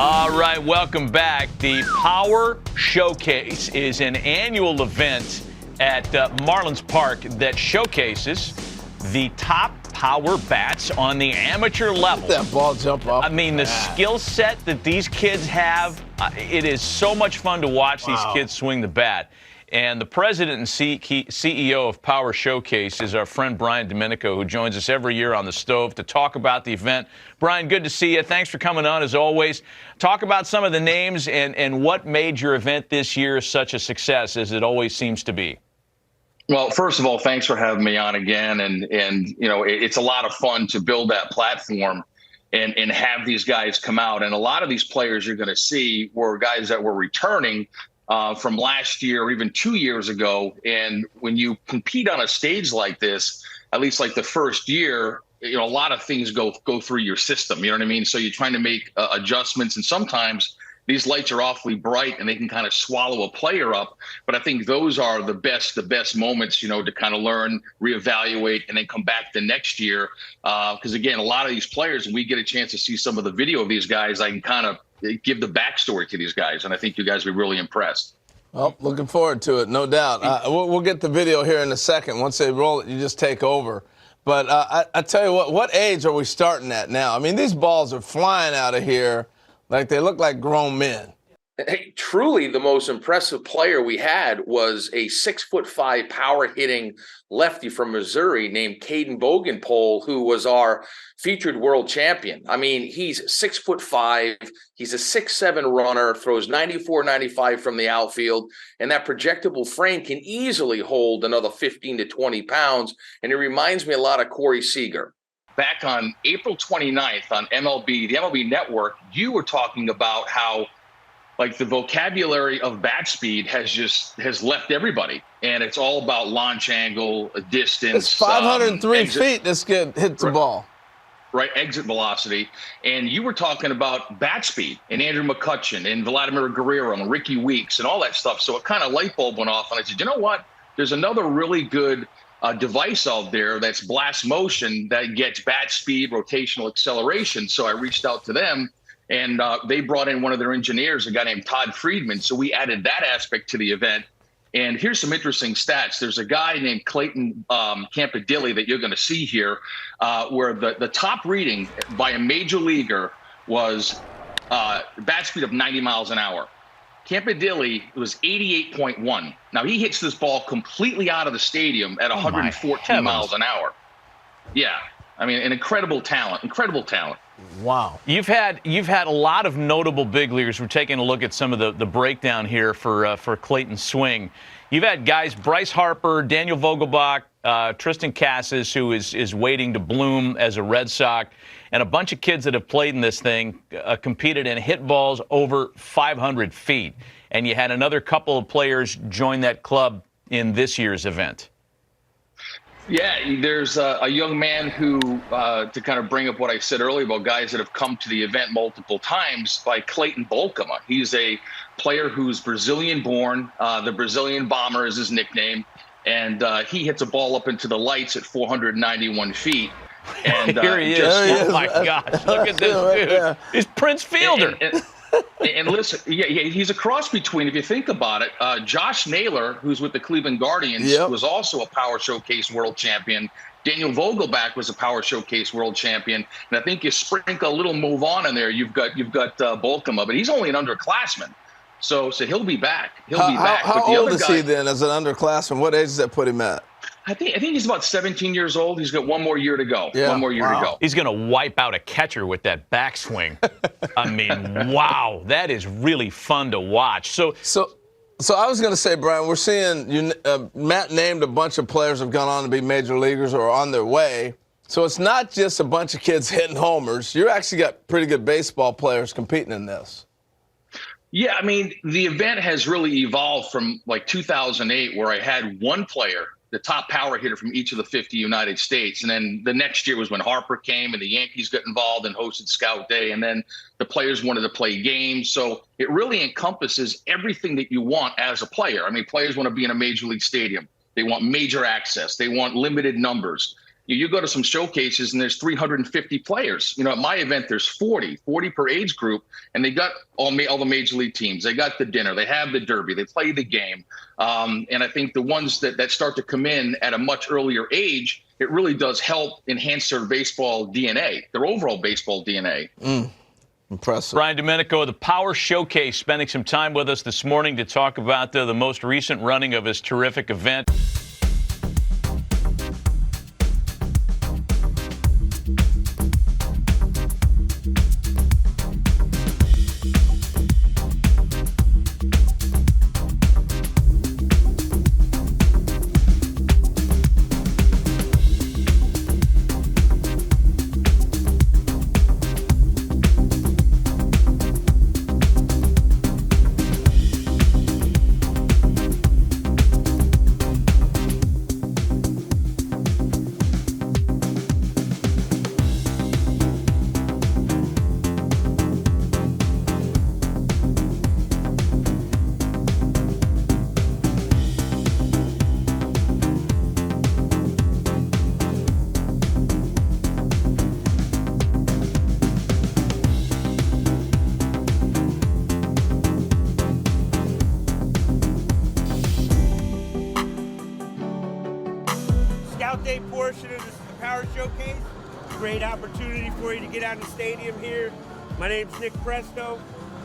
All right, welcome back. The Power Showcase is an annual event at Marlins Park that showcases the top power bats on the amateur level. Let that ball jump up. I mean, the skill set that these kids have, it is so much fun to watch these kids swing the bat. And the president and CEO of Power Showcase is our friend Brian Domenico, who joins us every year on the stove to talk about the event. Brian, good to see you. Thanks for coming on, as always. Talk about some of the names and what made your event this year such a success, as it always seems to be. Well, first of all, thanks for having me on again. And you know, it's a lot of fun to build that platform and have these guys come out. And a lot of these players you're going to see were guys that were returning from last year or even 2 years ago. And when you compete on a stage like this, at least like the first year, you know, a lot of things go through your system. You know what I mean? So you're trying to make adjustments, and sometimes these lights are awfully bright and they can kind of swallow a player up. But I think those are the best moments, you know, to kind of learn, reevaluate, and then come back the next year. Because again, a lot of these players, when we get a chance to see some of the video of these guys, I can kind of give the backstory to these guys, and I think you guys will be really impressed. Well, looking forward to it, no doubt. We'll get the video here in a second. Once they roll it, you just take over. But I tell you what age are we starting at now? I mean, these balls are flying out of here like they look like grown men. Hey, truly the most impressive player we had was a 6'5" power hitting lefty from Missouri named Caden Bogenpole, who was our featured world champion. I mean, he's 6'5", he's a 6'7" runner, throws 94, 95 from the outfield, and that projectable frame can easily hold another 15 to 20 pounds. And it reminds me a lot of Corey Seager. Back on April 29th on the MLB Network, you were talking about how like the vocabulary of bat speed has left everybody, and it's all about launch angle, distance. It's 503 feet this kid hits the ball. Right, exit velocity. And you were talking about bat speed and Andrew McCutchen and Vladimir Guerrero and Ricky Weeks and all that stuff. So it kind of light bulb went off, and I said, you know what? There's another really good device out there that's blast motion that gets bat speed, rotational acceleration. So I reached out to them. And they brought in one of their engineers, a guy named Todd Friedman. So we added that aspect to the event. And here's some interesting stats. There's a guy named Clayton Campadilli that you're going to see here, where the top reading by a major leaguer was bat speed of 90 miles an hour. Campadilli was 88.1. Now, he hits this ball completely out of the stadium at 114 miles an hour. Yeah. I mean, an incredible talent. Wow. You've had a lot of notable big leaguers. We're taking a look at some of the breakdown here for Clayton's swing. You've had guys, Bryce Harper, Daniel Vogelbach, Tristan Casas, who is waiting to bloom as a Red Sox, and a bunch of kids that have played in this thing, competed and hit balls over 500 feet. And you had another couple of players join that club in this year's event. Yeah, there's a young man who, to kind of bring up what I said earlier about guys that have come to the event multiple times, by Clayton Bolkema. He's a player who's Brazilian-born. The Brazilian Bomber is his nickname. And he hits a ball up into the lights at 491 feet. And here he is. Oh, my gosh. Look at this dude. He's Prince Fielder. And listen, yeah, he's a cross between, if you think about it, Josh Naylor, who's with the Cleveland Guardians, was also a Power Showcase world champion. Daniel Vogelbach was a Power Showcase world champion. And I think you sprinkle a little move on in there, you've got Bolkema, but he's only an underclassman. So he'll be back. How old is he then as an underclassman? What age does that put him at? I think he's about 17 years old. He's got one more year to go. Yeah. One more year to go. He's going to wipe out a catcher with that backswing. I mean, wow, that is really fun to watch. So I was going to say, Brian, we're seeing Matt named a bunch of players have gone on to be major leaguers or are on their way. So it's not just a bunch of kids hitting homers. You actually got pretty good baseball players competing in this. Yeah, I mean, the event has really evolved from like 2008, where I had one player, the top power hitter from each of the 50 United States. And then the next year was when Harper came and the Yankees got involved and hosted Scout Day. And then the players wanted to play games. So it really encompasses everything that you want as a player. I mean, players want to be in a major league stadium. They want major access. They want limited numbers. You go to some showcases and there's 350 players. At my event, there's 40 per age group, and they got all the major league teams. They got the dinner, they have the derby, they play the game. And I think the ones that start to come in at a much earlier age, it really does help enhance their baseball DNA, their overall baseball DNA. Impressive. Brian Domenico of the Power Showcase spending some time with us this morning to talk about the most recent running of his terrific event. Scout Day portion of this Power Showcase. Great opportunity for you to get out in the stadium here. My name's Nick Presto.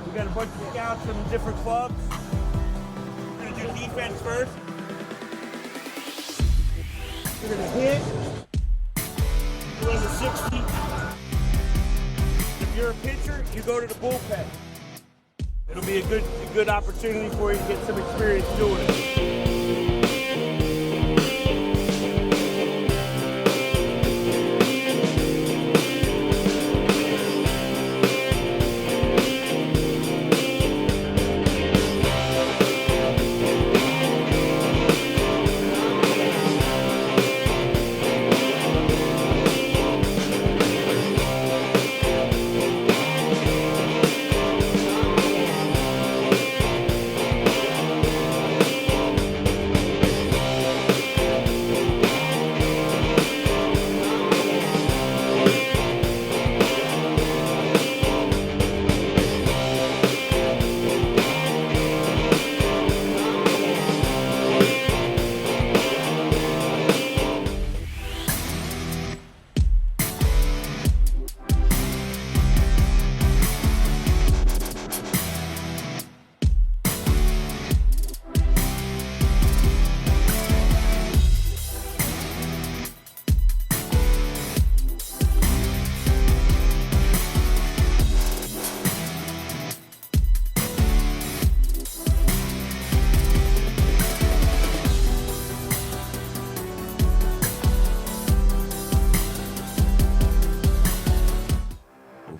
We got a bunch of scouts from different clubs. We're gonna do defense first. We're gonna hit. Run the 60. If you're a pitcher, you go to the bullpen. It'll be a good opportunity for you to get some experience doing it.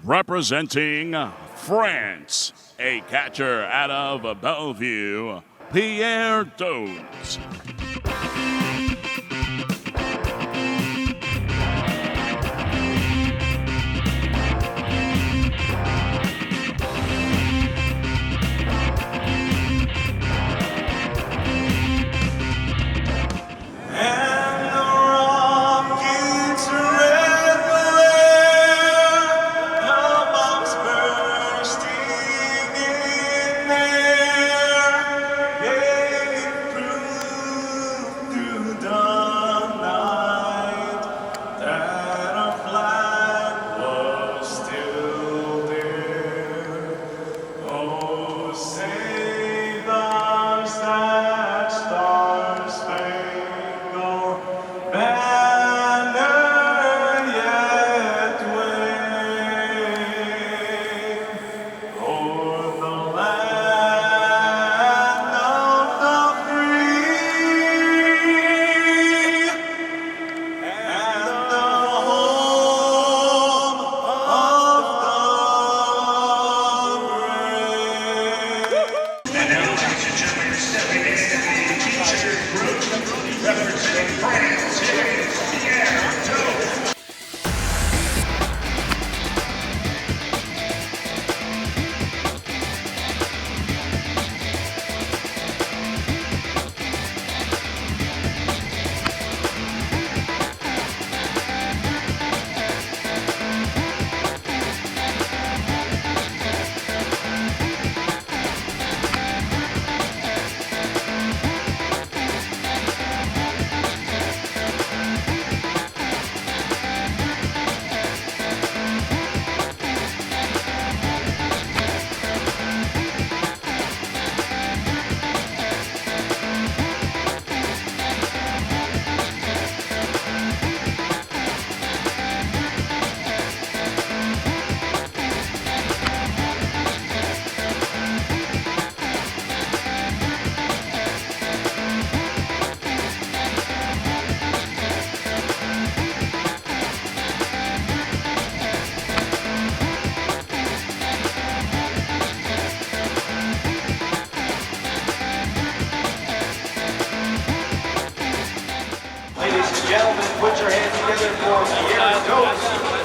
Representing France, a catcher out of Bellevue, Pierre Doat. Put your hands together for Pierre Doat